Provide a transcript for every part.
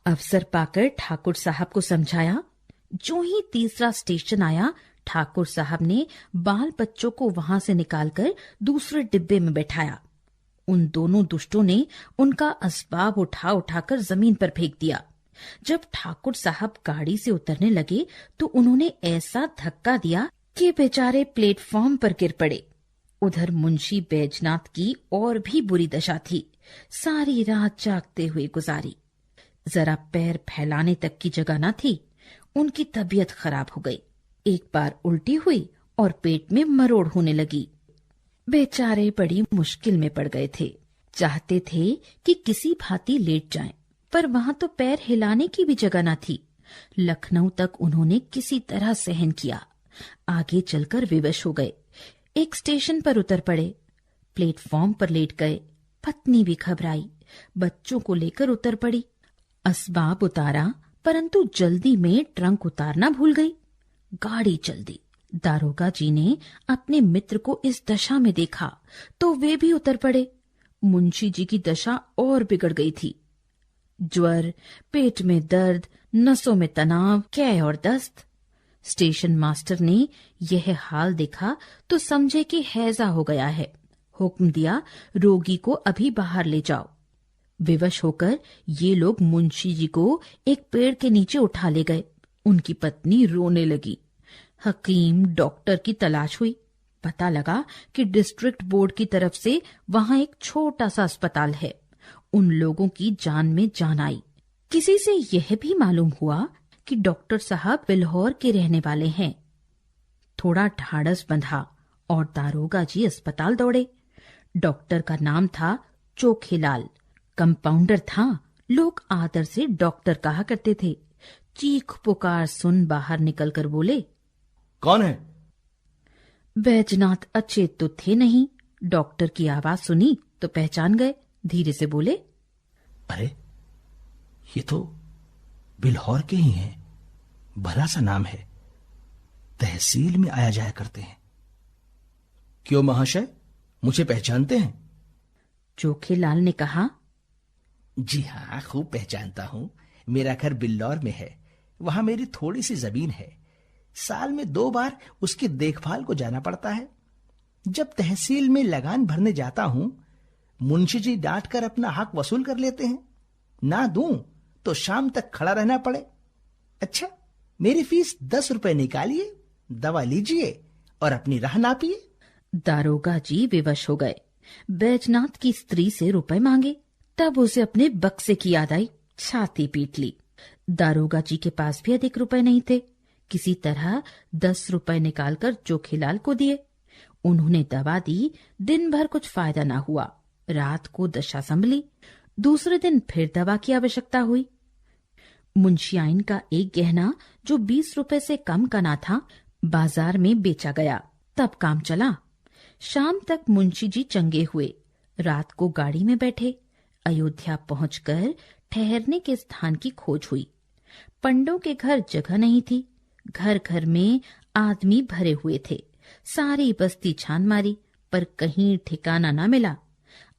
अवसर पाकर ठाकुर साहब को समझाया। जो ही तीसरा स्टेशन आया, ठाकुर साहब ने बाल बच्चों को वहां से निकालकर दूसरे डिब्बे में बैठाया। उन दोनों दुष्टों ने उनका असबाब उठा उठाकर जमीन पर फेंक दिया। जब ठाकुर साहब गाड़ी से उतरने लगे तो उन्होंने ऐसा धक्का दिया कि बेचारे प्लेटफॉर्म पर गिर पड़े। उधर मुंशी बैजनाथ की और भी बुरी दशा थी। सारी रात जागते हुए गुजारी। जरा पैर फैलाने तक की जगह न थी। उनकी तबीयत खराब हो गई। एक बार उल्टी हुई और पेट में मरोड़ होने लगी। बेचारे बड़ी मुश्किल में पड़ गए थे। चाहते थे कि किसी भांति लेट जाएं, पर वहां तो पैर हिलाने की भी जगह न थी। लखनऊ तक उन्होंने किसी तरह सहन किया। आगे चलकर विवश हो गए। एक स्टेशन पर उतर पड़े। प्लेटफॉर्म पर लेट गए। पत्नी भी घबराई, बच्चों को लेकर उतर पड़ी। असबाब उतारा, परंतु जल्दी में ट्रंक उतारना भूल गई। गाड़ी चल दी। दारोगा जी ने अपने मित्र को इस दशा में देखा तो वे भी उतर पड़े। मुंशी जी की दशा और बिगड़ गई थी। ज्वर, पेट में दर्द, नसों में तनाव, कै और दस्त। स्टेशन मास्टर ने यह हाल देखा तो समझे कि हैजा हो गया है। हुक्म दिया, रोगी को अभी बाहर ले जाओ। विवश होकर ये लोग मुंशी जी को एक पेड़ के नीचे उठा ले गए। उनकी पत्नी रोने लगी। हकीम, डॉक्टर की तलाश हुई। पता लगा कि डिस्ट्रिक्ट बोर्ड की तरफ से वहां एक छोटा सा अस्पताल है। उन लोगों की जान में जान आई। किसी से यह भी मालूम हुआ कि डॉक्टर साहब बिल्हौर के रहने वाले हैं। थोड़ा ढाढ़स बंधा और दारोगा जी अस्पताल दौड़े। डॉक्टर का नाम था चोखेलाल। कंपाउंडर था। लोग आदर से डॉक्टर कहा करते थे। चीख पुकार सुन बाहर निकलकर बोले, कौन है? बैजनाथ अचेत तो थे नहीं। डॉक्टर की आवाज सुनी तो पहचान गए। धीरे से बोले, अरे ये तो बिल्हौर के ही हैं। भला सा नाम है। तहसील में आया जाया करते हैं। क्यों महाशय, मुझे पहचानते हैं? चोखेलाल ने कहा, जी हाँ, खूब पहचानता हूं। मेरा घर बिल्लौर में है। वहां मेरी थोड़ी सी जमीन है। साल में 2 बार उसकी देखभाल को जाना पड़ता है। जब तहसील में लगान भरने जाता हूं, मुंशी जी डांट कर अपना हक वसूल कर लेते हैं। ना दूं तो शाम तक खड़ा रहना पड़े। अच्छा, मेरी फीस 10 रुपए निकालिए, दवा लीजिए और अपनी राह नापिए। दारोगा जी विवश हो गए। बैजनाथ की स्त्री से रुपए मांगे। तब उसे अपने बक्से की याद आई। छाती पीट ली। दारोगा जी के पास भी अधिक रुपए नहीं थे। किसी तरह 10 रुपए निकालकर चोखेलाल को दिए। उन्होंने दवा दी। दिन भर कुछ फायदा ना हुआ। रात को दशा संभली। दूसरे दिन फिर दवा की आवश्यकता हुई। मुंशियाइन का एक गहना जो 20 रुपए से कम का ना था, बाजार में बेचा गया। तब काम चला। शाम तक मुंशी जी चंगे हुए। रात को गाड़ी में बैठे। अयोध्या पहुंचकर ठहरने के स्थान की खोज हुई। पंडों के घर जगह नहीं थी। घर घर में आदमी भरे हुए थे। सारी बस्ती छान मारी, पर कहीं ठिकाना न मिला।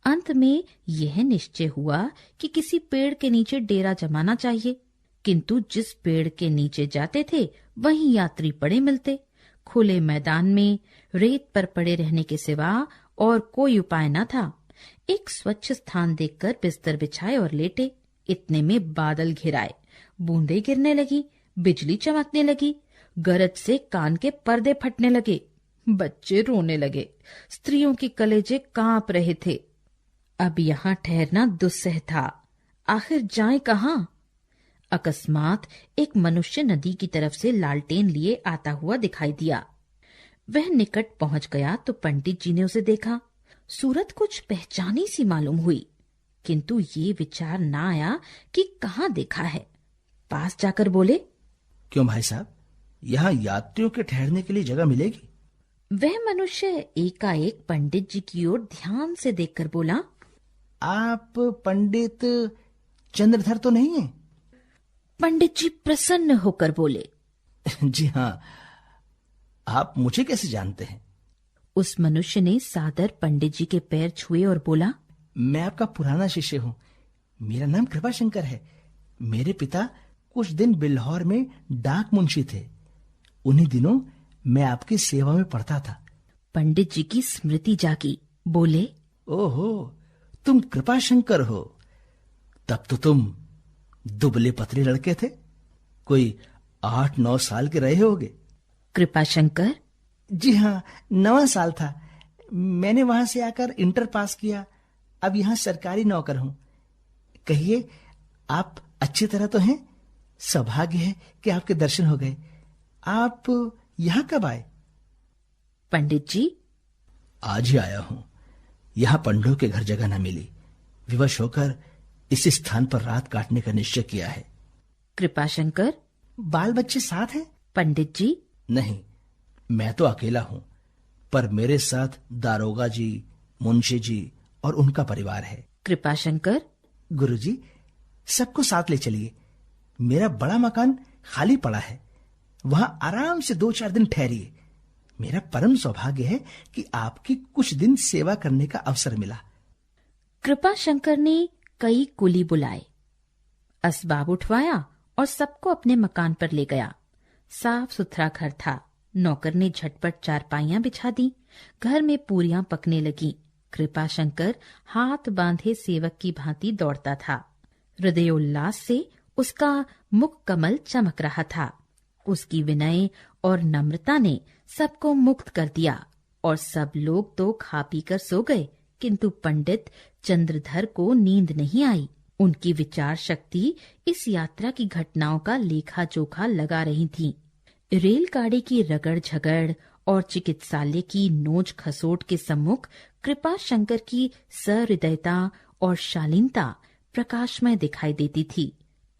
अंत में यह निश्चय हुआ कि किसी पेड़ के नीचे डेरा जमाना चाहिए। किंतु जिस पेड़ के नीचे जाते थे वहीं यात्री पड़े मिलते। खुले मैदान में रेत पर पड़े रहने के सिवा और कोई उपाय न था। एक स्वच्छ स्थान देखकर बिस्तर बिछाए और लेटे। इतने में बादल घिर आए। बूंदें गिरने लगी। बिजली चमकने लगी। गरज से कान के पर्दे फटने लगे। बच्चे रोने लगे। स्त्रियों के कलेजे कांप रहे थे। अब यहाँ ठहरना दुस्सह था। आखिर जाए कहाँ? अकस्मात एक मनुष्य नदी की तरफ से लालटेन लिए आता हुआ दिखाई दिया। वह निकट पहुंच गया तो पंडित जी ने उसे देखा। सूरत कुछ पहचानी सी मालूम हुई, किंतु ये विचार ना आया कि कहाँ देखा है। पास जाकर बोले, क्यों भाई साहब, यहाँ यात्रियों के ठहरने के लिए जगह मिलेगी? वह मनुष्य एकाएक पंडित जी की ओर ध्यान से देखकर बोला, आप पंडित चंद्रधर तो नहीं है? पंडित जी प्रसन्न होकर बोले, जी हाँ। आप मुझे कैसे जानते हैं? उस मनुष्य ने सादर पंडित जी के पैर छुए और बोला, मैं आपका पुराना शिष्य हूँ। मेरा नाम कृपाशंकर है। मेरे पिता कुछ दिन बिल्हौर में डाक मुंशी थे। उन्हीं दिनों मैं आपकी सेवा में पढ़ता था। पंडित जी की स्मृति जागी। बोले, ओहो, तुम कृपाशंकर हो। तब तो तुम दुबले पतले लड़के थे, कोई 8-9 साल के रहे होगे। कृपाशंकर? जी हाँ, 9वां साल था। मैंने वहां से आकर इंटर पास किया। अब यहाँ सरकारी नौकर हूं। कहिए, आप अच्छी तरह तो हैं? सौभाग्य है कि आपके दर्शन हो गए। आप यहाँ कब आए? पंडित जी, आज ही आया हूं। यहाँ पंडों के घर जगह न मिली। विवश होकर इस स्थान पर रात काटने का निश्चय किया है। कृपाशंकर? बाल बच्चे साथ हैं? पंडित जी, नहीं, मैं तो अकेला हूं, पर मेरे साथ दारोगा जी, मुंशी जी और उनका परिवार है। कृपाशंकर? गुरुजी, सबको साथ ले चलिए। मेरा बड़ा मकान खाली पड़ा है, वहां आराम से 2-4 दिन ठहरिए। मेरा परम सौभाग्य है कि आपकी कुछ दिन सेवा करने का अवसर मिला। कृपाशंकर ने कई कुली बुलाए, असबाब उठवाया और सबको अपने मकान पर ले गया। साफ सुथरा घर था। नौकर ने झटपट चारपाइयां बिछा दी। घर में पूरियां पकने लगी। कृपाशंकर हाथ बांधे सेवक की भांति दौड़ता था। हृदयोल्लास से उसका मुख कमल चमक रहा था। उसकी विनय और नम्रता ने सबको मुक्त कर दिया और सब लोग तो खा पी कर सो गए, किंतु पंडित चंद्रधर को नींद नहीं आई। उनकी विचार शक्ति इस यात्रा की घटनाओं का लेखा जोखा लगा रही थी। रेलगाड़ी की रगड़ झगड़ और चिकित्सालय की नोच खसोट के सम्मुख कृपाशंकर की सहृदयता और शालीनता प्रकाशमय दिखाई देती थी।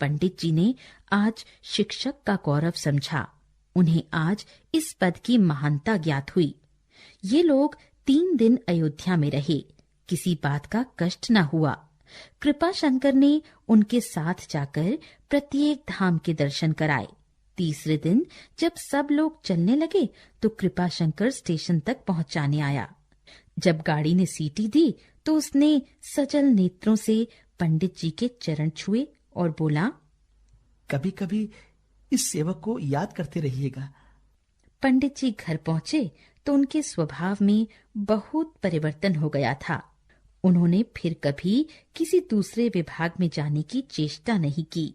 पंडित जी ने आज शिक्षक का गौरव समझा। उन्हें आज इस पद की महानता ज्ञात हुई। ये लोग 3 दिन अयोध्या में रहे। किसी बात का कष्ट न हुआ। कृपाशंकर ने उनके साथ जाकर प्रत्येक धाम के दर्शन कराए। तीसरे दिन जब सब लोग चलने लगे तो कृपाशंकर स्टेशन तक पहुंचाने आया। जब गाड़ी ने सीटी दी तो उसने सजल नेत्रों से पंडित जी के चरण छुए और बोला, कभी कभी इस सेवक को याद करते रहिएगा। पंडित जी घर पहुंचे तो उनके स्वभाव में बहुत परिवर्तन हो गया था। उन्होंने फिर कभी किसी दूसरे विभाग में जाने की चेष्टा नहीं की।